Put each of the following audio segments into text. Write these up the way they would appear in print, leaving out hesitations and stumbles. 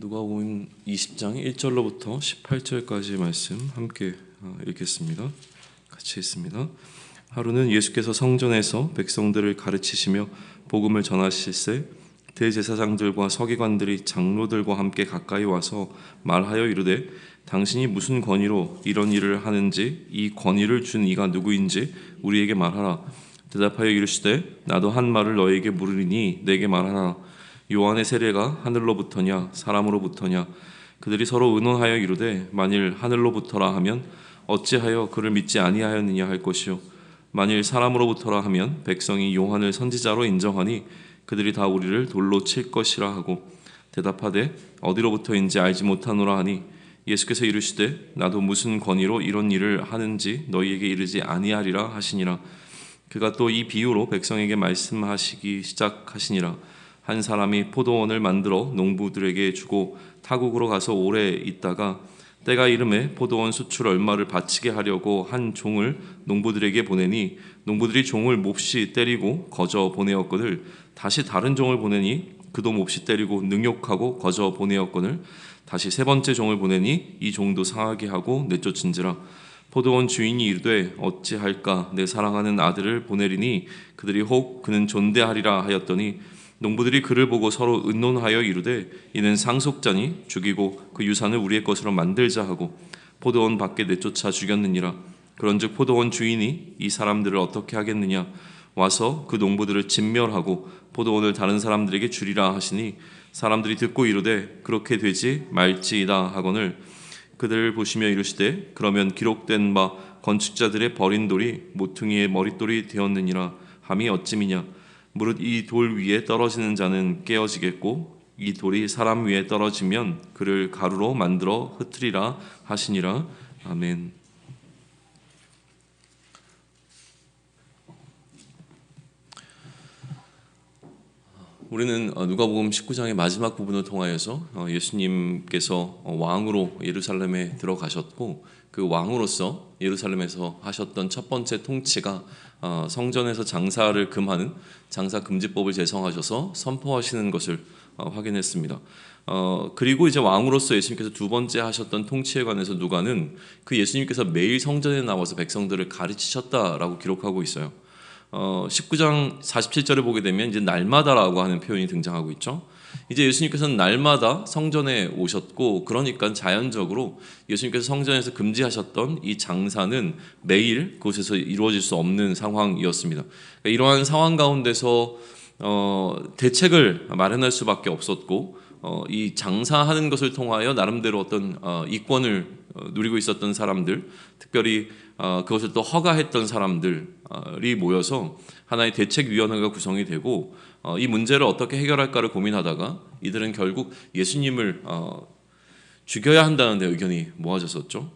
누가복음 20장 1절로부터 18절까지 말씀 함께 읽겠습니다. 같이 읽습니다. 하루는 예수께서 성전에서 백성들을 가르치시며 복음을 전하실새 대제사장들과 서기관들이 장로들과 함께 가까이 와서 말하여 이르되 당신이 무슨 권위로 이런 일을 하는지 이 권위를 준 이가 누구인지 우리에게 말하라. 대답하여 이르시되 나도 한 말을 너에게 물으리니 내게 말하라. 요한의 세례가 하늘로부터냐 사람으로부터냐? 그들이 서로 의논하여 이르되 만일 하늘로부터라 하면 어찌하여 그를 믿지 아니하였느냐 할 것이요 만일 사람으로부터라 하면 백성이 요한을 선지자로 인정하니 그들이 다 우리를 돌로 칠 것이라 하고 대답하되 어디로부터인지 알지 못하노라 하니 예수께서 이르시되 나도 무슨 권위로 이런 일을 하는지 너희에게 이르지 아니하리라 하시니라. 그가 또 이 비유로 백성에게 말씀하시기 시작하시니라. 한 사람이 포도원을 만들어 농부들에게 주고 타국으로 가서 오래 있다가 때가 이름에 포도원 수출 얼마를 바치게 하려고 한 종을 농부들에게 보내니 농부들이 종을 몹시 때리고 거저 보내었거늘 다시 다른 종을 보내니 그도 몹시 때리고 능욕하고 거저 보내었거늘 다시 세 번째 종을 보내니 이 종도 상하게 하고 내쫓은지라. 포도원 주인이 이르되 어찌할까 내 사랑하는 아들을 보내리니 그들이 혹 그는 존대하리라 하였더니 농부들이 그를 보고 서로 의논하여 이르되 이는 상속자니 죽이고 그 유산을 우리의 것으로 만들자 하고 포도원 밖에 내쫓아 죽였느니라. 그런즉 포도원 주인이 이 사람들을 어떻게 하겠느냐 와서 그 농부들을 진멸하고 포도원을 다른 사람들에게 주리라 하시니 사람들이 듣고 이르되 그렇게 되지 말지이다 하거늘 그들을 보시며 이르시되 그러면 기록된 바 건축자들의 버린 돌이 모퉁이의 머릿돌이 되었느니라 함이 어찌미냐. 무릇 이 돌 위에 떨어지는 자는 깨어지겠고 이 돌이 사람 위에 떨어지면 그를 가루로 만들어 흩으리라 하시니라. 아멘. 우리는 누가복음 19장의 마지막 부분을 통하여서 예수님께서 왕으로 예루살렘에 들어가셨고 그 왕으로서 예루살렘에서 하셨던 첫 번째 통치가 성전에서 장사를 금하는 장사금지법을 제정하셔서 선포하시는 것을 확인했습니다. 그리고 이제 왕으로서 예수님께서 두 번째 하셨던 통치에 관해서 누가는 그 예수님께서 매일 성전에 나와서 백성들을 가르치셨다라고 기록하고 있어요. 19장 47절을 보게 되면 이제 날마다라고 하는 표현이 등장하고 있죠. 이제 예수님께서는 날마다 성전에 오셨고 그러니까 자연적으로 예수님께서 성전에서 금지하셨던 이 장사는 매일 그곳에서 이루어질 수 없는 상황이었습니다. 그러니까 이러한 상황 가운데서 대책을 마련할 수밖에 없었고 이 장사하는 것을 통하여 나름대로 어떤 이권을 누리고 있었던 사람들, 특별히 그것을 또 허가했던 사람들이 모여서 하나의 대책위원회가 구성이 되고 이 문제를 어떻게 해결할까를 고민하다가 이들은 결국 예수님을 죽여야 한다는 데 의견이 모아졌었죠.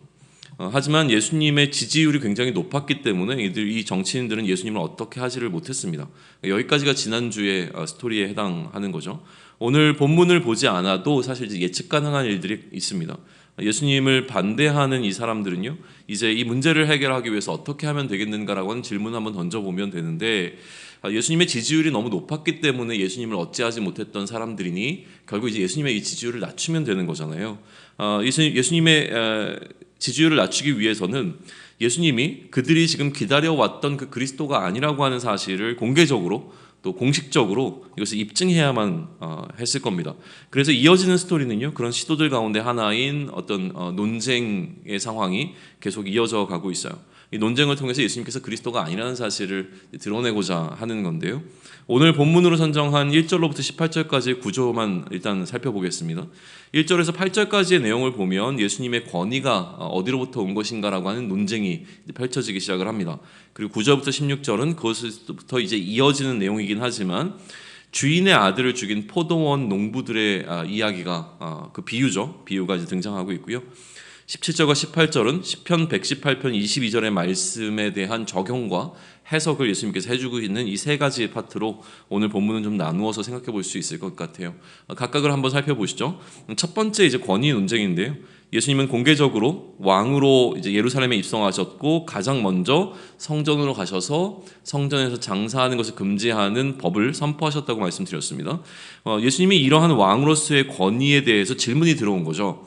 하지만 예수님의 지지율이 굉장히 높았기 때문에 이 정치인들은 예수님을 어떻게 하지를 못했습니다. 여기까지가 지난주의 스토리에 해당하는 거죠. 오늘 본문을 보지 않아도 사실 예측 가능한 일들이 있습니다. 예수님을 반대하는 이 사람들은요, 이제 이 문제를 해결하기 위해서 어떻게 하면 되겠는가라고 하는 질문을 한번 던져보면 되는데, 예수님의 지지율이 너무 높았기 때문에 예수님을 어찌하지 못했던 사람들이니 결국 이제 예수님의 이 지지율을 낮추면 되는 거잖아요. 예수님의 지지율을 낮추기 위해서는 예수님이 그들이 지금 기다려왔던 그 그리스도가 아니라고 하는 사실을 공개적으로 또 공식적으로 이것을 입증해야만 했을 겁니다. 그래서 이어지는 스토리는요, 그런 시도들 가운데 하나인 어떤 논쟁의 상황이 계속 이어져 가고 있어요. 이 논쟁을 통해서 예수님께서 그리스도가 아니라는 사실을 드러내고자 하는 건데요. 오늘 본문으로 선정한 1절로부터 18절까지의 구조만 일단 살펴보겠습니다. 1절에서 8절까지의 내용을 보면 예수님의 권위가 어디로부터 온 것인가라고 하는 논쟁이 펼쳐지기 시작을 합니다. 그리고 9절부터 16절은 그것부터 이제 이어지는 내용이긴 하지만 주인의 아들을 죽인 포도원 농부들의 이야기가 그 비유가 이제 등장하고 있고요. 17절과 18절은 시편 118편 22절의 말씀에 대한 적용과 해석을 예수님께서 해주고 있는 이 세 가지 파트로 오늘 본문은 좀 나누어서 생각해 볼 수 있을 것 같아요. 각각을 한번 살펴보시죠. 첫 번째 이제 권위 논쟁인데요. 예수님은 공개적으로 왕으로 이제 예루살렘에 입성하셨고 가장 먼저 성전으로 가셔서 성전에서 장사하는 것을 금지하는 법을 선포하셨다고 말씀드렸습니다. 예수님이 이러한 왕으로서의 권위에 대해서 질문이 들어온 거죠.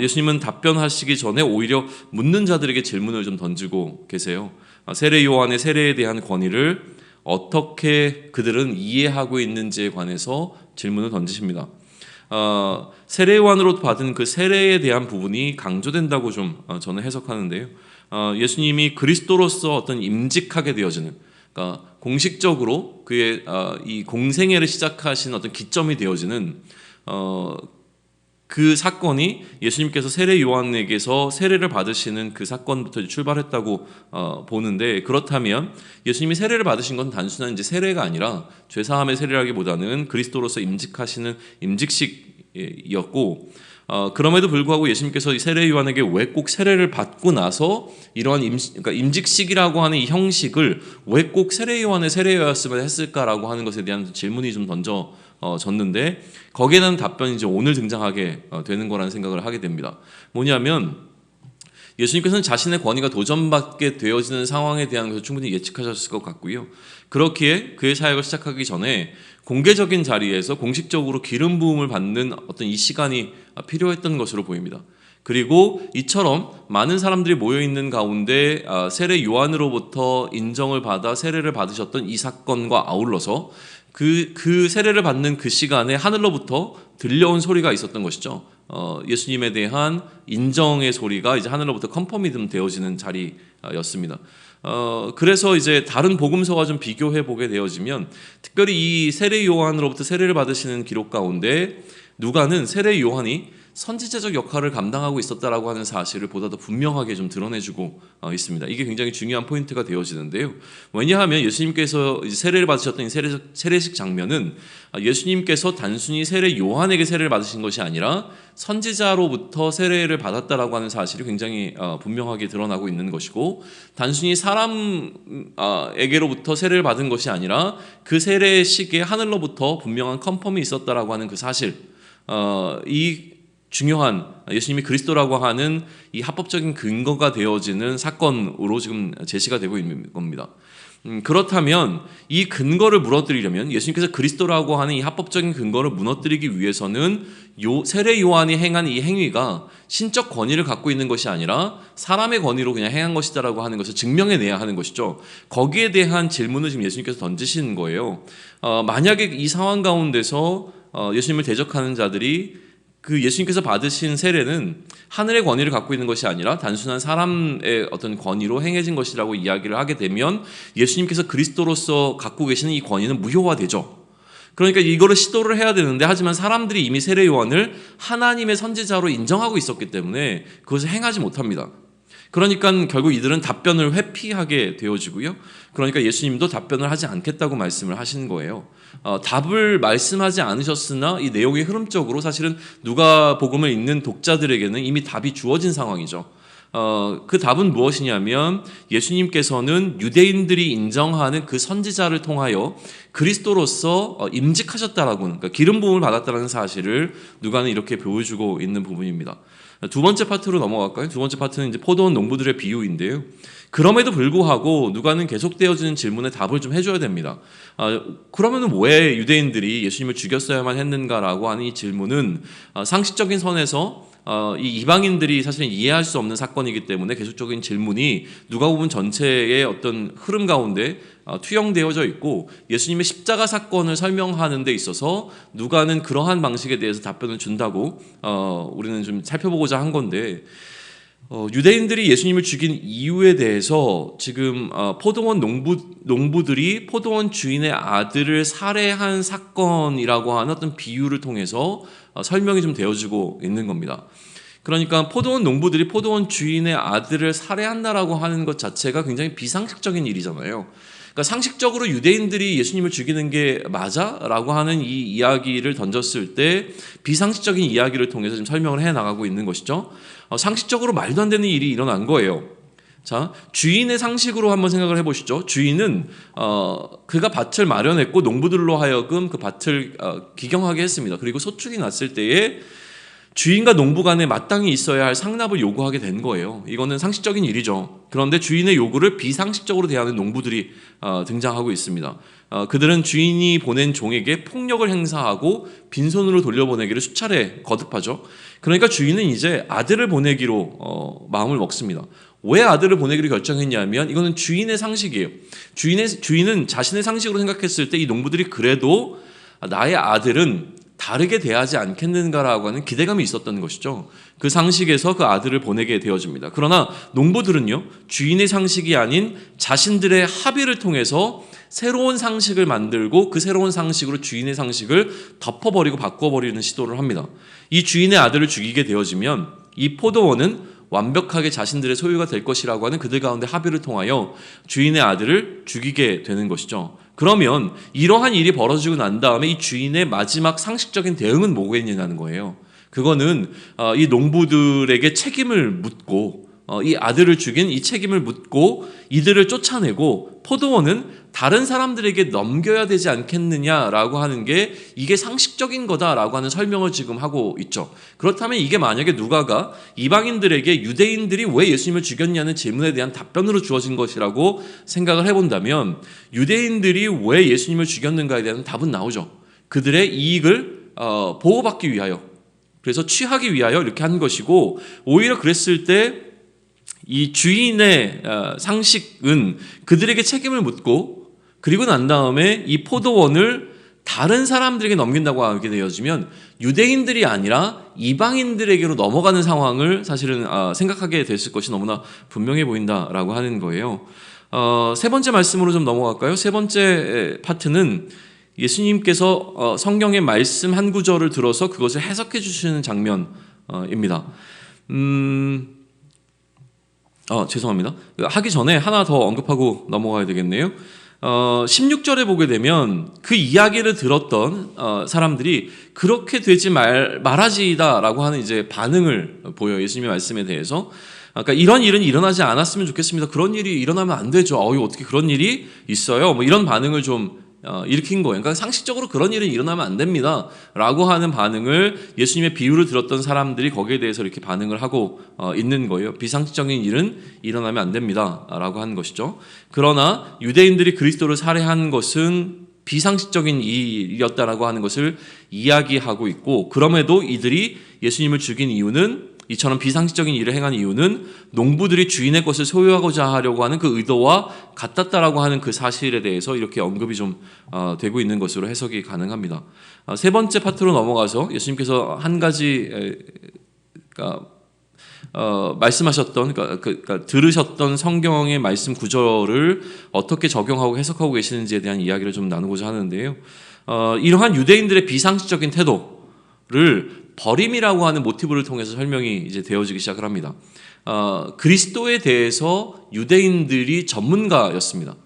예수님은 답변하시기 전에 오히려 묻는 자들에게 질문을 좀 던지고 계세요. 세례 요한의 세례에 대한 권위를 어떻게 그들은 이해하고 있는지에 관해서 질문을 던지십니다. 세례 요한으로 받은 그 세례에 대한 부분이 강조된다고 좀 저는 해석하는데요. 예수님이 그리스도로서 어떤 임직하게 되어지는, 그러니까 공식적으로 그의 이 공생애를 시작하신 어떤 기점이 되어지는 그 사건이 예수님께서 세례 요한에게서 세례를 받으시는 그 사건부터 출발했다고 보는데, 그렇다면 예수님이 세례를 받으신 건 단순한 이제 세례가 아니라 죄사함의 세례라기보다는 그리스도로서 임직하시는 임직식이었고, 그럼에도 불구하고 예수님께서 세례 요한에게 왜 꼭 세례를 받고 나서 이러한 그러니까 임직식이라고 하는 이 형식을 왜 꼭 세례 요한의 세례였으면 했을까라고 하는 것에 대한 질문이 좀 졌는데, 거기에 대한 답변이 이제 오늘 등장하게 되는 거라는 생각을 하게 됩니다. 뭐냐면 예수님께서는 자신의 권위가 도전받게 되어지는 상황에 대한 것을 충분히 예측하셨을 것 같고요. 그렇기에 그의 사역을 시작하기 전에 공개적인 자리에서 공식적으로 기름 부음을 받는 어떤 이 시간이 필요했던 것으로 보입니다. 그리고 이처럼 많은 사람들이 모여있는 가운데 세례 요한으로부터 인정을 받아 세례를 받으셨던 이 사건과 아울러서 그 세례를 받는 그 시간에 하늘로부터 들려온 소리가 있었던 것이죠. 예수님에 대한 인정의 소리가 이제 하늘로부터 컨퍼미즘 되어지는 자리였습니다. 그래서 이제 다른 복음서와 좀 비교해 보게 되어지면, 특별히 이 세례 요한으로부터 세례를 받으시는 기록 가운데 누가는 세례 요한이 선지자적 역할을 감당하고 있었다라고 하는 사실을 보다 더 분명하게 좀 드러내주고 있습니다. 이게 굉장히 중요한 포인트가 되어지는데요. 왜냐하면 예수님께서 이제 세례를 받으셨던 이 세례식 장면은 예수님께서 단순히 세례 요한에게 세례를 받으신 것이 아니라 선지자로부터 세례를 받았다라고 하는 사실이 굉장히 분명하게 드러나고 있는 것이고, 단순히 사람에게로부터 세례를 받은 것이 아니라 그 세례식에 하늘로부터 분명한 컨펌이 있었다라고 하는 그 사실, 이 중요한 예수님이 그리스도라고 하는 이 합법적인 근거가 되어지는 사건으로 지금 제시가 되고 있는 겁니다. 그렇다면 이 근거를 무너뜨리려면, 예수님께서 그리스도라고 하는 이 합법적인 근거를 무너뜨리기 위해서는 세례 요한이 행한 이 행위가 신적 권위를 갖고 있는 것이 아니라 사람의 권위로 그냥 행한 것이다라고 하는 것을 증명해내야 하는 것이죠. 거기에 대한 질문을 지금 예수님께서 던지시는 거예요. 만약에 이 상황 가운데서 예수님을 대적하는 자들이 그 예수님께서 받으신 세례는 하늘의 권위를 갖고 있는 것이 아니라 단순한 사람의 어떤 권위로 행해진 것이라고 이야기를 하게 되면, 예수님께서 그리스도로서 갖고 계시는 이 권위는 무효화되죠. 그러니까 이거를 시도를 해야 되는데, 하지만 사람들이 이미 세례 요한을 하나님의 선지자로 인정하고 있었기 때문에 그것을 행하지 못합니다. 그러니까 결국 이들은 답변을 회피하게 되어지고요. 그러니까 예수님도 답변을 하지 않겠다고 말씀을 하신 거예요. 답을 말씀하지 않으셨으나 이 내용의 흐름적으로 사실은 누가복음을 읽는 독자들에게는 이미 답이 주어진 상황이죠. 그 답은 무엇이냐면, 예수님께서는 유대인들이 인정하는 그 선지자를 통하여 그리스도로서 임직하셨다라고, 그러니까 기름 부음을 받았다는 사실을 누가는 이렇게 보여주고 있는 부분입니다. 두 번째 파트로 넘어갈까요? 두 번째 파트는 이제 포도원 농부들의 비유인데요. 그럼에도 불구하고 누가는 계속되어지는 질문에 답을 좀 해줘야 됩니다. 그러면은 왜 유대인들이 예수님을 죽였어야만 했는가라고 하는 이 질문은 상식적인 선에서 이 이방인들이 사실 이해할 수 없는 사건이기 때문에 계속적인 질문이 누가복음 전체의 어떤 흐름 가운데 투영되어져 있고, 예수님의 십자가 사건을 설명하는 데 있어서 누가는 그러한 방식에 대해서 답변을 준다고 우리는 좀 살펴보고자 한 건데, 유대인들이 예수님을 죽인 이유에 대해서 지금 포도원 농부들이 포도원 주인의 아들을 살해한 사건이라고 하는 어떤 비유를 통해서 설명이 좀 되어지고 있는 겁니다. 그러니까 포도원 농부들이 포도원 주인의 아들을 살해한다라고 하는 것 자체가 굉장히 비상식적인 일이잖아요. 그러니까 그러니까 상식적으로 유대인들이 예수님을 죽이는 게 맞아라고 하는 이 이야기를 던졌을 때 비상식적인 이야기를 통해서 지금 설명을 해 나가고 있는 것이죠. 상식적으로 말도 안 되는 일이 일어난 거예요. 자, 주인의 상식으로 한번 생각을 해보시죠. 주인은 그가 밭을 마련했고 농부들로 하여금 그 밭을 기경하게 했습니다. 그리고 소출이 났을 때에 주인과 농부 간에 마땅히 있어야 할 상납을 요구하게 된 거예요. 이거는 상식적인 일이죠. 그런데 주인의 요구를 비상식적으로 대하는 농부들이 등장하고 있습니다. 그들은 주인이 보낸 종에게 폭력을 행사하고 빈손으로 돌려보내기를 수차례 거듭하죠. 그러니까 주인은 이제 아들을 보내기로 마음을 먹습니다. 왜 아들을 보내기로 결정했냐면 이거는 주인의 상식이에요. 주인은 자신의 상식으로 생각했을 때 이 농부들이 그래도 나의 아들은 다르게 대하지 않겠는가라고 하는 기대감이 있었던 것이죠. 그 상식에서 그 아들을 보내게 되어집니다. 그러나 농부들은요, 주인의 상식이 아닌 자신들의 합의를 통해서 새로운 상식을 만들고 그 새로운 상식으로 주인의 상식을 덮어버리고 바꿔버리는 시도를 합니다. 이 주인의 아들을 죽이게 되어지면 이 포도원은 완벽하게 자신들의 소유가 될 것이라고 하는 그들 가운데 합의를 통하여 주인의 아들을 죽이게 되는 것이죠. 그러면 이러한 일이 벌어지고 난 다음에 이 주인의 마지막 상식적인 대응은 뭐겠냐는 거예요. 그거는 이 농부들에게 책임을 묻고 이 아들을 죽인 이 책임을 묻고 이들을 쫓아내고 포도원은 다른 사람들에게 넘겨야 되지 않겠느냐라고 하는 게 이게 상식적인 거다라고 하는 설명을 지금 하고 있죠. 그렇다면 이게 만약에 누가가 이방인들에게 유대인들이 왜 예수님을 죽였냐는 질문에 대한 답변으로 주어진 것이라고 생각을 해본다면 유대인들이 왜 예수님을 죽였는가에 대한 답은 나오죠. 그들의 이익을 보호받기 위하여, 그래서 취하기 위하여 이렇게 한 것이고, 오히려 그랬을 때 이 주인의 상식은 그들에게 책임을 묻고 그리고 난 다음에 이 포도원을 다른 사람들에게 넘긴다고 하게 되어지면 유대인들이 아니라 이방인들에게로 넘어가는 상황을 사실은 생각하게 됐을 것이 너무나 분명해 보인다라고 하는 거예요. 세 번째 말씀으로 좀 넘어갈까요? 세 번째 파트는 예수님께서 성경의 말씀 한 구절을 들어서 그것을 해석해 주시는 장면입니다. 죄송합니다. 하기 전에 하나 더 언급하고 넘어가야 되겠네요. 16절에 보게 되면 그 이야기를 들었던 사람들이 그렇게 되지 말아지다라고 하는 이제 반응을 보여요. 예수님의 말씀에 대해서. 그러니까 이런 일은 일어나지 않았으면 좋겠습니다. 그런 일이 일어나면 안 되죠. 어떻게 그런 일이 있어요? 뭐 이런 반응을 좀 일으킨 거예요. 그러니까 상식적으로 그런 일은 일어나면 안 됩니다 라고 하는 반응을 예수님의 비유를 들었던 사람들이 거기에 대해서 이렇게 반응을 하고 있는 거예요. 비상식적인 일은 일어나면 안 됩니다 라고 하는 것이죠. 그러나 유대인들이 그리스도를 살해한 것은 비상식적인 일이었다라고 하는 것을 이야기하고 있고, 그럼에도 이들이 예수님을 죽인 이유는, 이처럼 비상식적인 일을 행한 이유는 농부들이 주인의 것을 소유하고자 하려고 하는 그 의도와 같았다라고 하는 그 사실에 대해서 이렇게 언급이 좀 되고 있는 것으로 해석이 가능합니다. 세 번째 파트로 넘어가서 예수님께서 한 가지 말씀하셨던, 그러니까 들으셨던 성경의 말씀 구절을 어떻게 적용하고 해석하고 계시는지에 대한 이야기를 좀 나누고자 하는데요. 이러한 유대인들의 비상식적인 태도를 버림이라고 하는 모티브를 통해서 설명이 이제 되어지기 시작을 합니다. 그리스도에 대해서 유대인들이 전문가였습니다.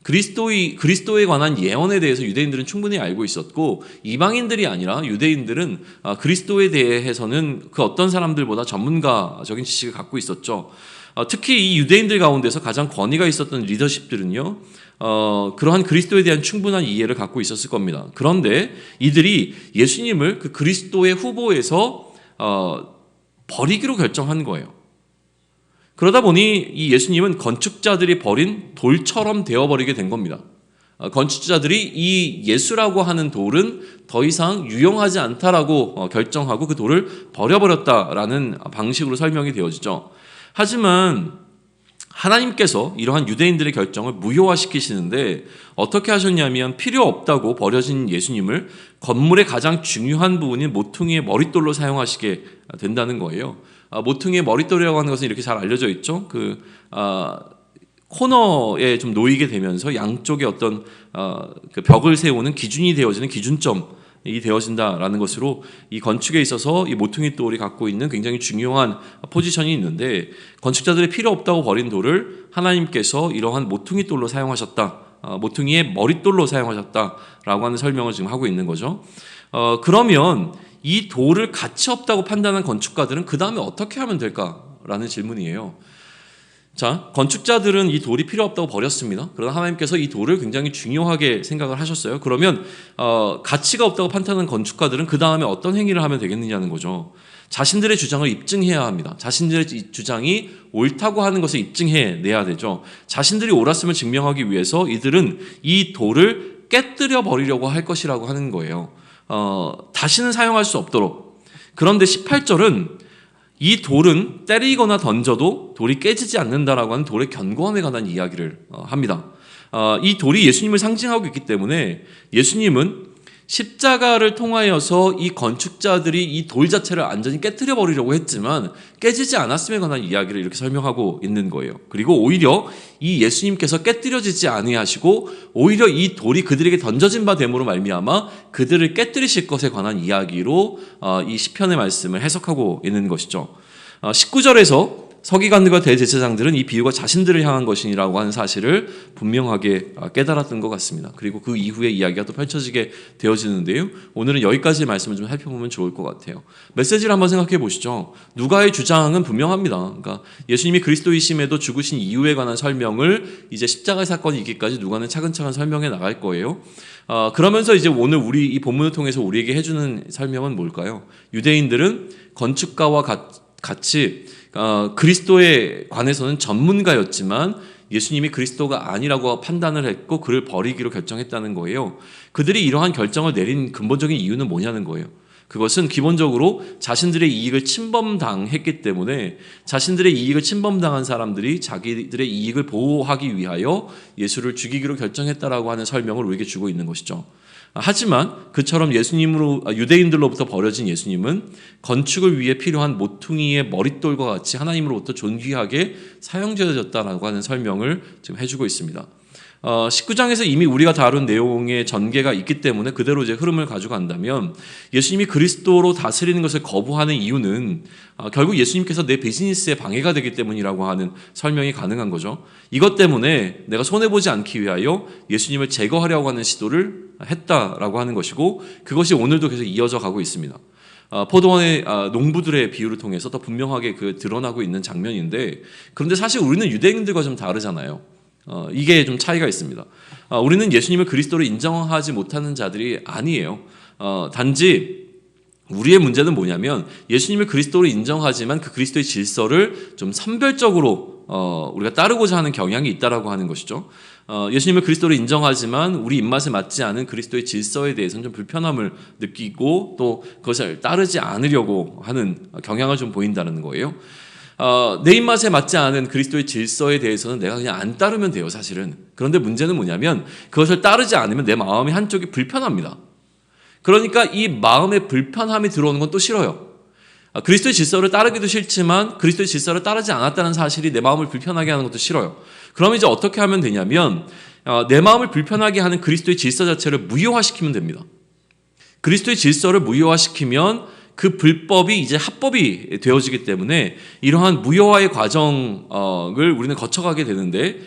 그리스도에 관한 예언에 대해서 유대인들은 충분히 알고 있었고, 이방인들이 아니라 유대인들은 그리스도에 대해서는 그 어떤 사람들보다 전문가적인 지식을 갖고 있었죠. 특히 이 유대인들 가운데서 가장 권위가 있었던 리더십들은요, 그러한 그리스도에 대한 충분한 이해를 갖고 있었을 겁니다. 그런데 이들이 예수님을 그 그리스도의 후보에서 버리기로 결정한 거예요. 그러다 보니 이 예수님은 건축자들이 버린 돌처럼 되어버리게 된 겁니다. 건축자들이 이 예수라고 하는 돌은 더 이상 유용하지 않다라고 결정하고 그 돌을 버려버렸다라는 방식으로 설명이 되어지죠. 하지만 하나님께서 이러한 유대인들의 결정을 무효화시키시는데 어떻게 하셨냐면, 필요 없다고 버려진 예수님을 건물의 가장 중요한 부분인 모퉁이의 머릿돌로 사용하시게 된다는 거예요. 모퉁이의 머릿돌이라고 하는 것은 이렇게 잘 알려져 있죠. 코너에 좀 놓이게 되면서 양쪽에 어떤 그 벽을 세우는 기준이 되어지는 기준점이 되어진다라는 것으로 이 건축에 있어서 이 모퉁이 돌이 갖고 있는 굉장히 중요한 포지션이 있는데, 건축자들이 필요 없다고 버린 돌을 하나님께서 이러한 모퉁이 돌로 사용하셨다 모퉁이의 머릿돌로 사용하셨다라고 하는 설명을 지금 하고 있는 거죠. 그러면 이 돌을 가치 없다고 판단한 건축가들은 그 다음에 어떻게 하면 될까라는 질문이에요. 자, 건축자들은 이 돌이 필요 없다고 버렸습니다. 그러나 하나님께서 이 돌을 굉장히 중요하게 생각을 하셨어요. 그러면 가치가 없다고 판단한 건축가들은 그 다음에 어떤 행위를 하면 되겠느냐는 거죠. 자신들의 주장을 입증해야 합니다. 자신들의 주장이 옳다고 하는 것을 입증해내야 되죠. 자신들이 옳았음을 증명하기 위해서 이들은 이 돌을 깨뜨려 버리려고 할 것이라고 하는 거예요. 다시는 사용할 수 없도록. 그런데 18절은 이 돌은 때리거나 던져도 돌이 깨지지 않는다라고 하는 돌의 견고함에 관한 이야기를 합니다. 이 돌이 예수님을 상징하고 있기 때문에 예수님은 십자가를 통하여서 이 건축자들이 이 돌 자체를 완전히 깨뜨려 버리려고 했지만 깨지지 않았음에 관한 이야기를 이렇게 설명하고 있는 거예요. 그리고 오히려 이 예수님께서 깨뜨려지지 아니하시고 오히려 이 돌이 그들에게 던져진 바 됨으로 말미암아 그들을 깨뜨리실 것에 관한 이야기로 이 시편의 말씀을 해석하고 있는 것이죠. 19절에서 서기관들과 대제사장들은 이 비유가 자신들을 향한 것이라고 하는 사실을 분명하게 깨달았던 것 같습니다. 그리고 그 이후에 이야기가 또 펼쳐지게 되어지는데요. 오늘은 여기까지의 말씀을 좀 살펴보면 좋을 것 같아요. 메시지를 한번 생각해 보시죠. 누가의 주장은 분명합니다. 그러니까 예수님이 그리스도이심에도 죽으신 이유에 관한 설명을 이제 십자가의 사건이 있기까지 누가는 차근차근 설명해 나갈 거예요. 그러면서 이제 오늘 우리 이 본문을 통해서 우리에게 해주는 설명은 뭘까요? 유대인들은 건축가와 같이 그리스도에 관해서는 전문가였지만 예수님이 그리스도가 아니라고 판단을 했고 그를 버리기로 결정했다는 거예요. 그들이 이러한 결정을 내린 근본적인 이유는 뭐냐는 거예요. 그것은 기본적으로 자신들의 이익을 침범당했기 때문에 자신들의 이익을 침범당한 사람들이 자기들의 이익을 보호하기 위하여 예수를 죽이기로 결정했다라고 하는 설명을 우리에게 주고 있는 것이죠. 하지만 그처럼 유대인들로부터 버려진 예수님은 건축을 위해 필요한 모퉁이의 머릿돌과 같이 하나님으로부터 존귀하게 사용되어졌다라고 하는 설명을 지금 해주고 있습니다. 19장에서 이미 우리가 다룬 내용의 전개가 있기 때문에 그대로 이제 흐름을 가져간다면 예수님이 그리스도로 다스리는 것을 거부하는 이유는 결국 예수님께서 내 비즈니스에 방해가 되기 때문이라고 하는 설명이 가능한 거죠. 이것 때문에 내가 손해보지 않기 위하여 예수님을 제거하려고 하는 시도를 했다라고 하는 것이고 그것이 오늘도 계속 이어져 가고 있습니다. 포도원의 농부들의 비유를 통해서 더 분명하게 드러나고 있는 장면인데 그런데 사실 우리는 유대인들과 좀 다르잖아요. 이게 좀 차이가 있습니다. 우리는 예수님을 그리스도로 인정하지 못하는 자들이 아니에요. 단지 우리의 문제는 뭐냐면 예수님을 그리스도로 인정하지만 그 그리스도의 질서를 좀 선별적으로 우리가 따르고자 하는 경향이 있다라고 하는 것이죠. 예수님을 그리스도로 인정하지만 우리 입맛에 맞지 않은 그리스도의 질서에 대해서는 좀 불편함을 느끼고 또 그것을 따르지 않으려고 하는 경향을 좀 보인다는 거예요. 내 입맛에 맞지 않은 그리스도의 질서에 대해서는 내가 그냥 안 따르면 돼요, 사실은. 그런데 문제는 뭐냐면 그것을 따르지 않으면 내 마음이 한쪽이 불편합니다. 그러니까 이 마음의 불편함이 들어오는 건 또 싫어요. 그리스도의 질서를 따르기도 싫지만 그리스도의 질서를 따르지 않았다는 사실이 내 마음을 불편하게 하는 것도 싫어요. 그럼 이제 어떻게 하면 되냐면 내 마음을 불편하게 하는 그리스도의 질서 자체를 무효화시키면 됩니다. 그리스도의 질서를 무효화시키면 그 불법이 이제 합법이 되어지기 때문에 이러한 무효화의 과정을 우리는 거쳐가게 되는데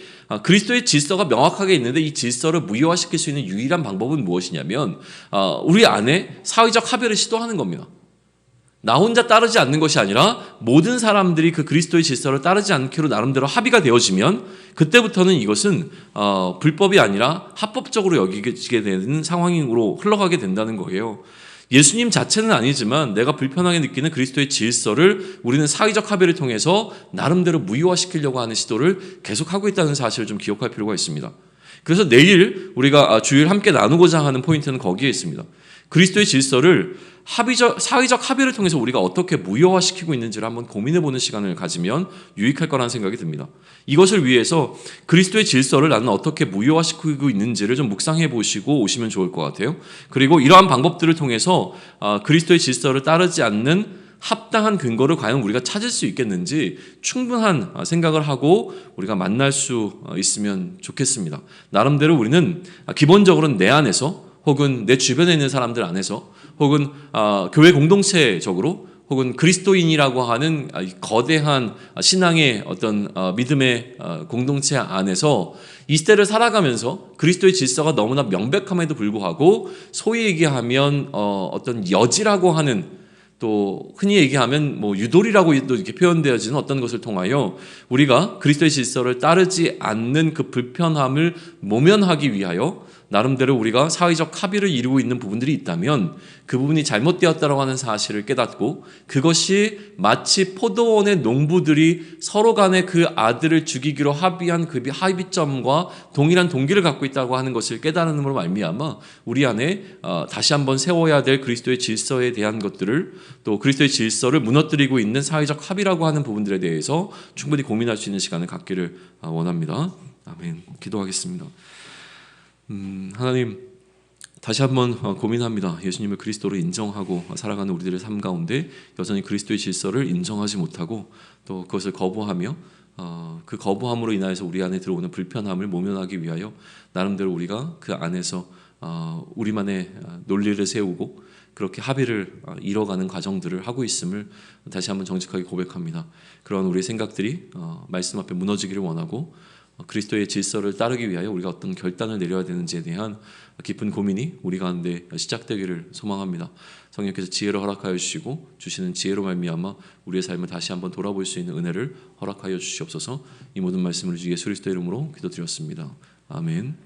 그리스도의 질서가 명확하게 있는데 이 질서를 무효화시킬 수 있는 유일한 방법은 무엇이냐면 우리 안에 사회적 합의를 시도하는 겁니다. 나 혼자 따르지 않는 것이 아니라 모든 사람들이 그 그리스도의 질서를 따르지 않기로 나름대로 합의가 되어지면 그때부터는 이것은 불법이 아니라 합법적으로 여기게 되는 상황으로 흘러가게 된다는 거예요. 예수님 자체는 아니지만 내가 불편하게 느끼는 그리스도의 질서를 우리는 사회적 합의를 통해서 나름대로 무효화시키려고 하는 시도를 계속하고 있다는 사실을 좀 기억할 필요가 있습니다. 그래서 내일 우리가 주일 함께 나누고자 하는 포인트는 거기에 있습니다. 그리스도의 질서를 사회적 합의를 통해서 우리가 어떻게 무효화시키고 있는지를 한번 고민해보는 시간을 가지면 유익할 거라는 생각이 듭니다. 이것을 위해서 그리스도의 질서를 나는 어떻게 무효화시키고 있는지를 좀 묵상해 보시고 오시면 좋을 것 같아요. 그리고 이러한 방법들을 통해서 그리스도의 질서를 따르지 않는 합당한 근거를 과연 우리가 찾을 수 있겠는지 충분한 생각을 하고 우리가 만날 수 있으면 좋겠습니다. 나름대로 우리는 기본적으로는 내 안에서 혹은 내 주변에 있는 사람들 안에서 혹은 교회 공동체적으로 혹은 그리스도인이라고 하는 거대한 신앙의 어떤 믿음의 공동체 안에서 이 시대를 살아가면서 그리스도의 질서가 너무나 명백함에도 불구하고 소위 얘기하면 어떤 여지라고 하는, 또 흔히 얘기하면 뭐 유돌이라고도 이렇게 표현되어지는 어떤 것을 통하여 우리가 그리스도의 질서를 따르지 않는 그 불편함을 모면하기 위하여 나름대로 우리가 사회적 합의를 이루고 있는 부분들이 있다면 그 부분이 잘못되었다고 하는 사실을 깨닫고, 그것이 마치 포도원의 농부들이 서로 간에 그 아들을 죽이기로 합의한 그 합의점과 동일한 동기를 갖고 있다고 하는 것을 깨달음으로 말미암아 우리 안에 다시 한번 세워야 될 그리스도의 질서에 대한 것들을, 또 그리스도의 질서를 무너뜨리고 있는 사회적 합의라고 하는 부분들에 대해서 충분히 고민할 수 있는 시간을 갖기를 원합니다. 아멘. 기도하겠습니다. 하나님, 다시 한번 고민합니다. 예수님을 그리스도로 인정하고 살아가는 우리들의 삶 가운데 여전히 그리스도의 질서를 인정하지 못하고 또 그것을 거부하며 그 거부함으로 인하여서 우리 안에 들어오는 불편함을 모면하기 위하여 나름대로 우리가 그 안에서 우리만의 논리를 세우고 그렇게 합의를 이뤄가는 과정들을 하고 있음을 다시 한번 정직하게 고백합니다. 그런 우리의 생각들이 말씀 앞에 무너지기를 원하고, 그리스도의 질서를 따르기 위하여 우리가 어떤 결단을 내려야 되는지에 대한 깊은 고민이 우리 가운데 시작되기를 소망합니다. 성령께서 지혜를 허락하여 주시고 주시는 지혜로 말미암아 우리의 삶을 다시 한번 돌아볼 수 있는 은혜를 허락하여 주시옵소서. 이 모든 말씀을 주 예수 그리스도의 이름으로 기도드렸습니다. 아멘.